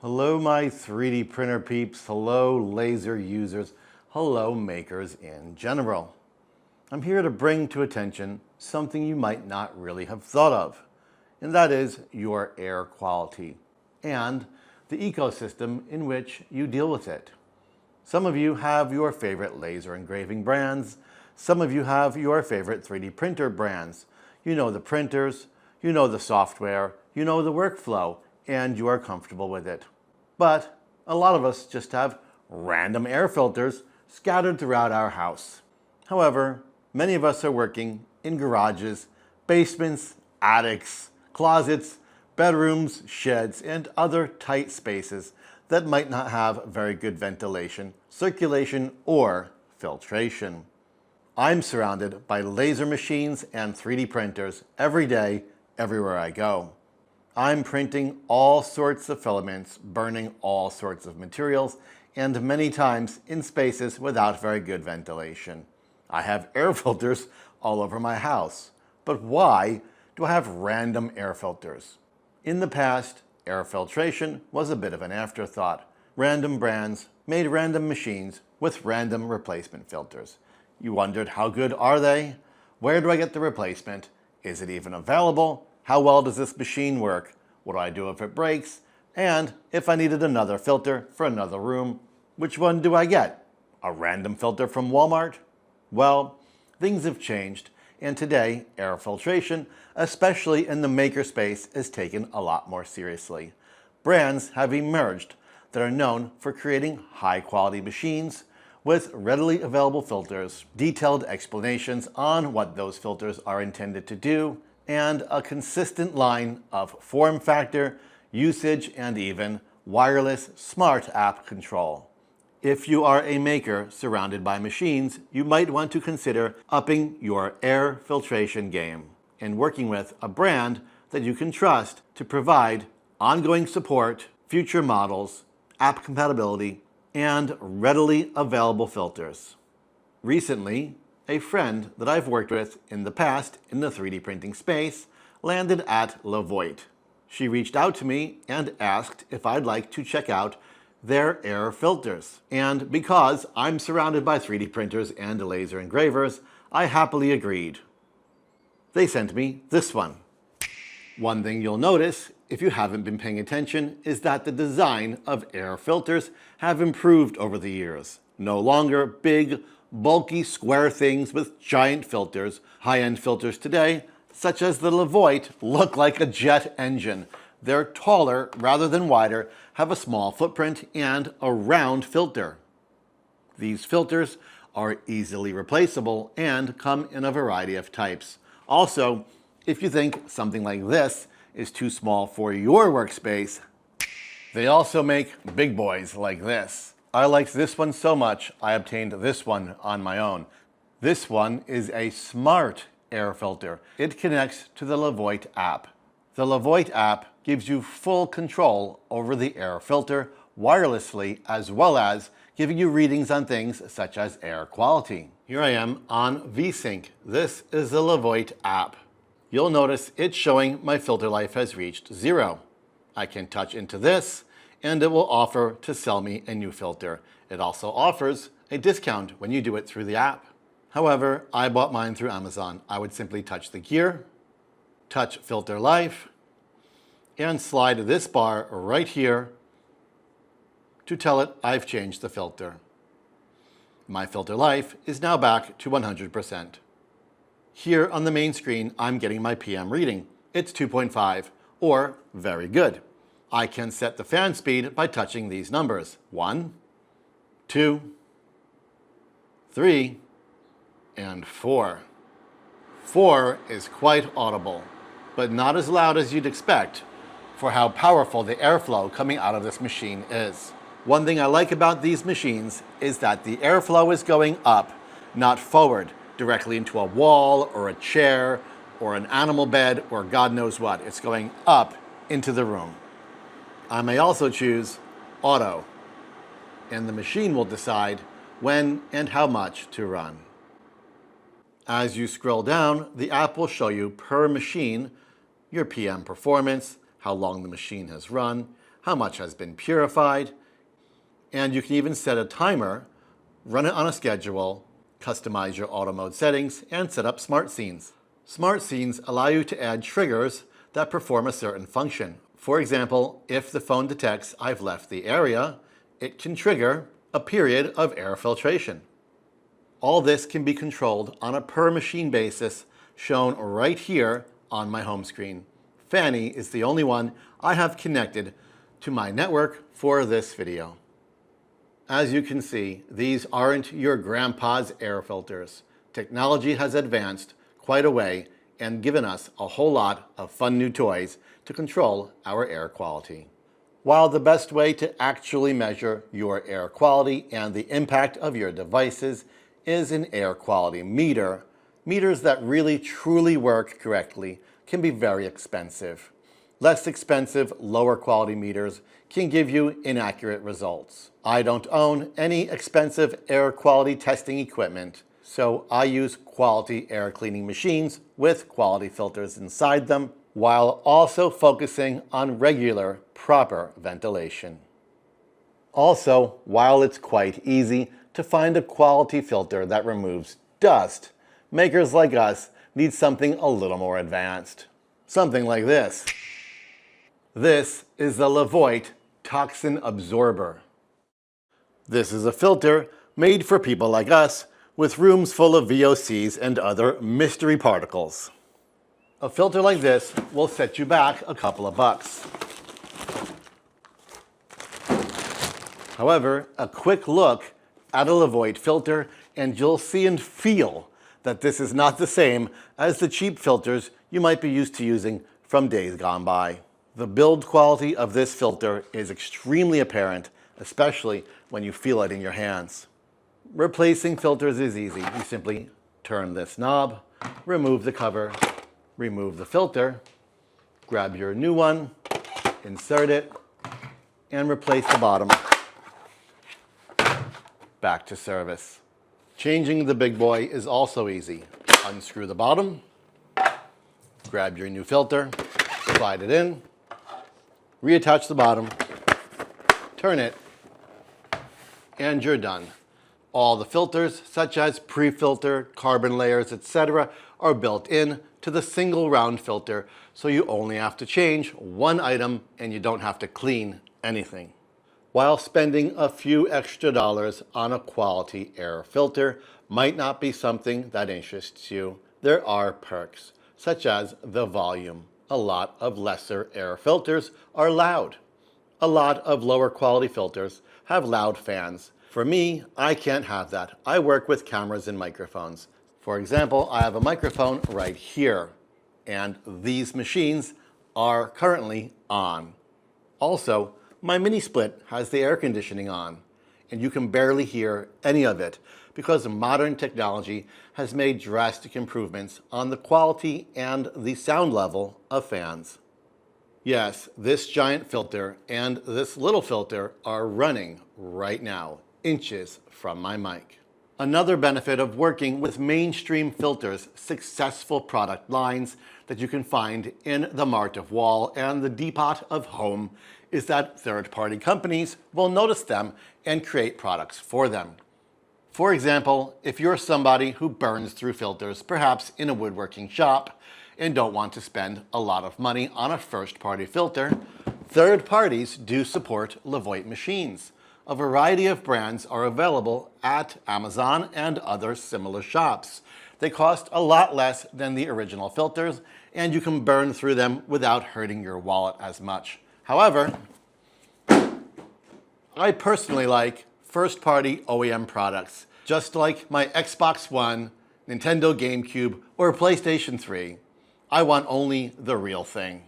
Hello my 3D printer peeps, hello laser users, hello makers in general. I'm here to bring to attention something you might not really have thought of, and that is your air quality and the ecosystem in which you deal with it. Some of you have your favorite laser engraving brands, some of you have your favorite 3D printer brands. You know the printers, you know the software, you know the workflow, and you are comfortable with it. But a lot of us just have random air filters scattered throughout our house. However, many of us are working in garages, basements, attics, closets, bedrooms, sheds, and other tight spaces that might not have very good ventilation, circulation, or filtration. I'm surrounded by laser machines and 3D printers every day, everywhere I go. I'm printing all sorts of filaments, burning all sorts of materials, and many times in spaces without very good ventilation. I have air filters all over my house. But why do I have random air filters? In the past, air filtration was a bit of an afterthought. Random brands made random machines with random replacement filters. You wondered, how good are they? Where do I get the replacement? Is it even available? How well does this machine work? What do I do if it breaks? And if I needed another filter for another room, which one do I get? A random filter from Walmart? Well, things have changed, and today air filtration, especially in the makerspace, is taken a lot more seriously. Brands have emerged that are known for creating high-quality machines with readily available filters, detailed explanations on what those filters are intended to do, and a consistent line of form factor, usage, and even wireless smart app control. If you are a maker surrounded by machines, you might want to consider upping your air filtration game and working with a brand that you can trust to provide ongoing support, future models, app compatibility, and readily available filters. Recently, a friend that I've worked with in the past in the 3D printing space landed at LEVOIT. She reached out to me and asked if I'd like to check out their air filters. And because I'm surrounded by 3D printers and laser engravers, I happily agreed. They sent me this one. One thing you'll notice, if you haven't been paying attention, is that the design of air filters have improved over the years. No longer big, bulky square things with giant filters. High-end filters today, such as the LEVOIT, look like a jet engine. They're taller rather than wider, have a small footprint, and a round filter. These filters are easily replaceable and come in a variety of types. Also, if you think something like this is too small for your workspace, they also make big boys like this. I liked this one so much, I obtained this one on my own. This one is a smart air filter. It connects to the LEVOIT app. The LEVOIT app gives you full control over the air filter wirelessly, as well as giving you readings on things such as air quality. Here I am on VSync. This is the LEVOIT app. You'll notice it's showing my filter life has reached 0. I can touch into this, and it will offer to sell me a new filter. It also offers a discount when you do it through the app. However, I bought mine through Amazon. I would simply touch the gear, touch filter life, and slide this bar right here to tell it I've changed the filter. My filter life is now back to 100%. Here on the main screen, I'm getting my PM reading. It's 2.5, or very good. I can set the fan speed by touching these numbers. 1, 2, 3, and 4. 4 is quite audible, but not as loud as you'd expect for how powerful the airflow coming out of this machine is. One thing I like about these machines is that the airflow is going up, not forward, directly into a wall or a chair or an animal bed or God knows what. It's going up into the room. I may also choose auto, and the machine will decide when and how much to run. As you scroll down, the app will show you per machine your PM performance, how long the machine has run, how much has been purified, and you can even set a timer, run it on a schedule, customize your auto mode settings, and set up smart scenes. Smart scenes allow you to add triggers that perform a certain function. For example, if the phone detects I've left the area, it can trigger a period of air filtration. All this can be controlled on a per machine basis shown right here on my home screen. Fanny is the only one I have connected to my network for this video. As you can see, these aren't your grandpa's air filters. Technology has advanced quite a way and given us a whole lot of fun new toys to control our air quality. While the best way to actually measure your air quality and the impact of your devices is an air quality meter, meters that really truly work correctly can be very expensive. Less expensive, lower quality meters can give you inaccurate results. I don't own any expensive air quality testing equipment, so I use quality air cleaning machines with quality filters inside them, while also focusing on regular, proper ventilation. Also, while it's quite easy to find a quality filter that removes dust, makers like us need something a little more advanced. Something like this. This is the LEVOIT Toxin Absorber. This is a filter made for people like us with rooms full of VOCs and other mystery particles. A filter like this will set you back a couple of bucks. However, a quick look at a LEVOIT filter and you'll see and feel that this is not the same as the cheap filters you might be used to using from days gone by. The build quality of this filter is extremely apparent, especially when you feel it in your hands. Replacing filters is easy. You simply turn this knob, remove the cover, remove the filter, grab your new one, insert it, and replace the bottom. Back to service. Changing the big boy is also easy. Unscrew the bottom, grab your new filter, slide it in, reattach the bottom, turn it, and you're done. All the filters, such as pre-filter, carbon layers, etc., are built in to the single round filter, so you only have to change one item and you don't have to clean anything. While spending a few extra dollars on a quality air filter might not be something that interests you, there are perks, such as the volume. A lot of lesser air filters are loud. A lot of lower quality filters have loud fans. For me, I can't have that. I work with cameras and microphones. For example, I have a microphone right here, and these machines are currently on. Also, my mini split has the air conditioning on, and you can barely hear any of it because modern technology has made drastic improvements on the quality and the sound level of fans. Yes, this giant filter and this little filter are running right now, inches from my mic. Another benefit of working with mainstream filters, successful product lines that you can find in the Mart of Wall and the Depot of Home, is that third-party companies will notice them and create products for them. For example, if you're somebody who burns through filters, perhaps in a woodworking shop, and don't want to spend a lot of money on a first-party filter, third parties do support LEVOIT machines. A variety of brands are available at Amazon and other similar shops. They cost a lot less than the original filters, and you can burn through them without hurting your wallet as much. However, I personally like first-party OEM products, just like my Xbox One, Nintendo GameCube, or PlayStation 3. I want only the real thing.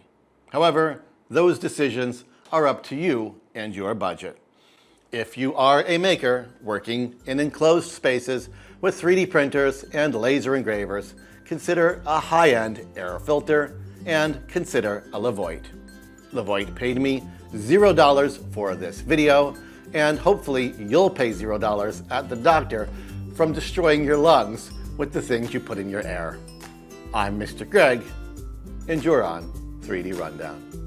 However, those decisions are up to you and your budget. If you are a maker working in enclosed spaces with 3D printers and laser engravers, consider a high-end air filter and consider a LEVOIT. LEVOIT paid me $0 for this video, and hopefully you'll pay $0 at the doctor from destroying your lungs with the things you put in your air. I'm Mr. Greg, and you're on 3D Rundown.